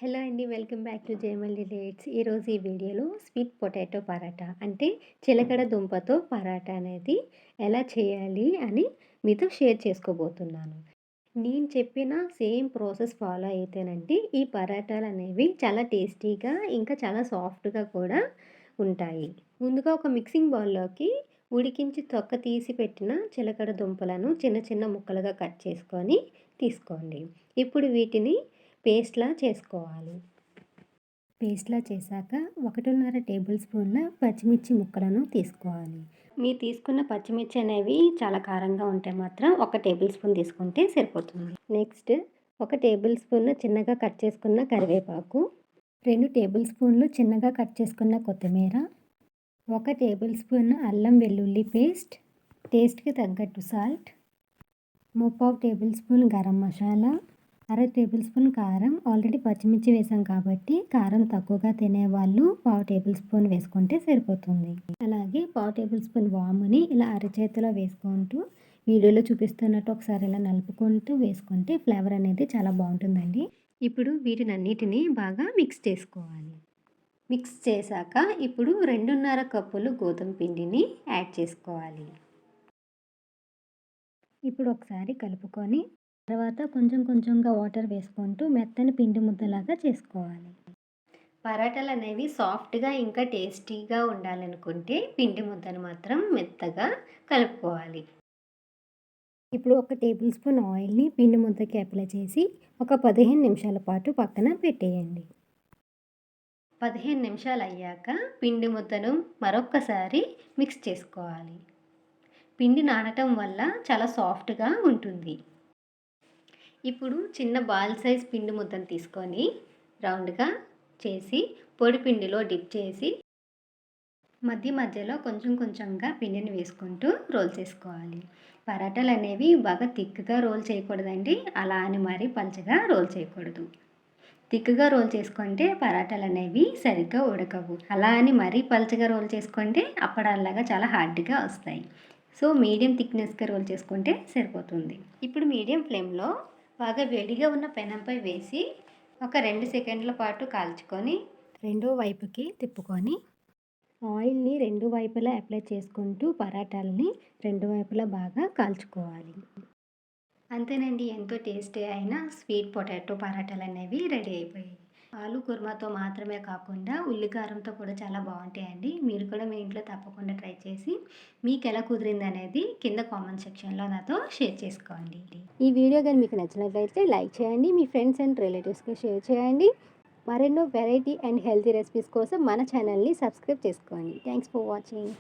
Hello అండి. Welcome back to jlmdelights. ఈరోజు ఈ వీడియోలో స్వీట్ పొటాటో పరాటా అంటే చిలకడ దుంపతో పరాటా అనేది ఎలా చేయాలి అని మీతో షేర్ చేసుకోబోతున్నాను. నేను చెప్పిన సేమ్ ప్రాసెస్ ఫాలో అయితేనండి ఈ పరాటాలు అనేవి చాలా టేస్టీగా ఇంకా చాలా సాఫ్ట్గా కూడా ఉంటాయి. ముందుగా ఒక మిక్సింగ్ బౌల్లోకి ఉడికించి తొక్క తీసి పెట్టిన చిలకడ దుంపలను చిన్న చిన్న ముక్కలుగా కట్ చేసుకొని తీసుకోండి. ఇప్పుడు వీటిని పేస్ట్‌లా చేసుకోవాలి. పేస్ట్‌లా చేశాక 1.5 టేబుల్ స్పూన్ల పచ్చిమిర్చి ముక్కలను తీసుకోవాలి. మీరు తీసుకున్న పచ్చిమిర్చి అనేవి చాలా కారంగా ఉంటే మాత్రం 1 టేబుల్ స్పూన్ తీసుకుంటే సరిపోతుంది. నెక్స్ట్ 1 టేబుల్ స్పూన్ చిన్నగా కట్ చేసుకున్న కరివేపాకు, 2 టేబుల్ స్పూన్లు చిన్నగా కట్ చేసుకున్న కొత్తిమీర, 1 టేబుల్ స్పూన్ అల్లం వెల్లుల్లి పేస్ట్, టేస్ట్‌కి తగ్గట్టు salt, 3/4 table spoon garam masala, 1/2 table spoon కారం. ఆల్రెడీ పచ్చిమిర్చి వేసాం కాబట్టి కారం తక్కువగా తినేవాళ్ళు 1/4 టేబుల్ స్పూన్ వేసుకుంటే సరిపోతుంది. అలాగే 1/4 టేబుల్ స్పూన్ వాముని ఇలా అరచేతిలో వేసుకుంటూ వీడియోలో చూపిస్తున్నట్టు ఒకసారి ఇలా నలుపుకుంటూ వేసుకుంటే ఫ్లేవర్ అనేది చాలా బాగుంటుందండి. ఇప్పుడు వీటినన్నిటిని బాగా మిక్స్ చేసుకోవాలి. మిక్స్ చేశాక ఇప్పుడు 2.5 కప్పులు గోధుమ పిండిని యాడ్ చేసుకోవాలి. ఇప్పుడు ఒకసారి కలుపుకొని తర్వాత కొంచెం కొంచెంగా వాటర్ వేసుకుంటూ మెత్తని పిండి ముద్దలాగా చేసుకోవాలి. పరాటాలు అనేవి సాఫ్ట్గా ఇంకా టేస్టీగా ఉండాలనుకుంటే పిండి ముద్దను మాత్రం మెత్తగా కలుపుకోవాలి. ఇప్పుడు 1 టేబుల్ స్పూన్ ఆయిల్ని పిండి ముద్దకి అప్లై చేసి ఒక 15 నిమిషాల పాటు పక్కన పెట్టేయండి. 15 నిమిషాలు అయ్యాక పిండి ముద్దను మరొక్కసారి మిక్స్ చేసుకోవాలి. పిండి నానటం వల్ల చాలా సాఫ్ట్గా ఉంటుంది. ఇప్పుడు చిన్న బాల్ సైజ్ పిండి ముద్దను తీసుకొని రౌండ్గా చేసి పొడి పిండిలో డిప్ చేసి మధ్య మధ్యలో కొంచెం కొంచెంగా పిండిని వేసుకుంటూ రోల్ చేసుకోవాలి. పరాటాలు అనేవి బాగా థిక్గా రోల్ చేయకూడదండి, అలా అని మరీ పల్చగా రోల్ చేయకూడదు. థిక్గా రోల్ చేసుకుంటే పరాటాలు అనేవి సరిగ్గా ఉడకవు. అలా అని మరీ పల్చగా రోల్ చేసుకుంటే అప్పడాల్లాగా చాలా హార్డ్గా వస్తాయి. సో మీడియం థిక్నెస్గా రోల్ చేసుకుంటే సరిపోతుంది. ఇప్పుడు మీడియం ఫ్లేమ్లో బాగా వేడిగా ఉన్న పెనంపై వేసి ఒక 2 సెకండ్ల పాటు కాల్చుకొని రెండో వైపుకి తిప్పుకొని ఆయిల్ని 2 వైపులా అప్లై చేసుకుంటూ పరాటాలని 2 వైపులా బాగా కాల్చుకోవాలి. అంతేనండి, ఎంతో టేస్టీ అయిన స్వీట్ పొటాటో పరాటాలు అనేవి రెడీ అయిపోయాయి. ఆలు కుర్మాతో మాత్రమే కాకుండా ఉల్లికారంతో కూడా చాలా బాగుంటాయండి. మీరు కూడా మీ ఇంట్లో తప్పకుండా ట్రై చేసి మీకు ఎలా కుదిరింది అనేది కింద కామెంట్ సెక్షన్లో నాతో షేర్ చేసుకోండి. ఈ వీడియో కానీ మీకు నచ్చినట్లయితే లైక్ చేయండి, మీ ఫ్రెండ్స్ అండ్ రిలేటివ్స్కి షేర్ చేయండి. మరెన్నో వెరైటీ అండ్ హెల్తీ రెసిపీస్ కోసం మన ఛానల్ని సబ్స్క్రైబ్ చేసుకోండి. Thanks for watching.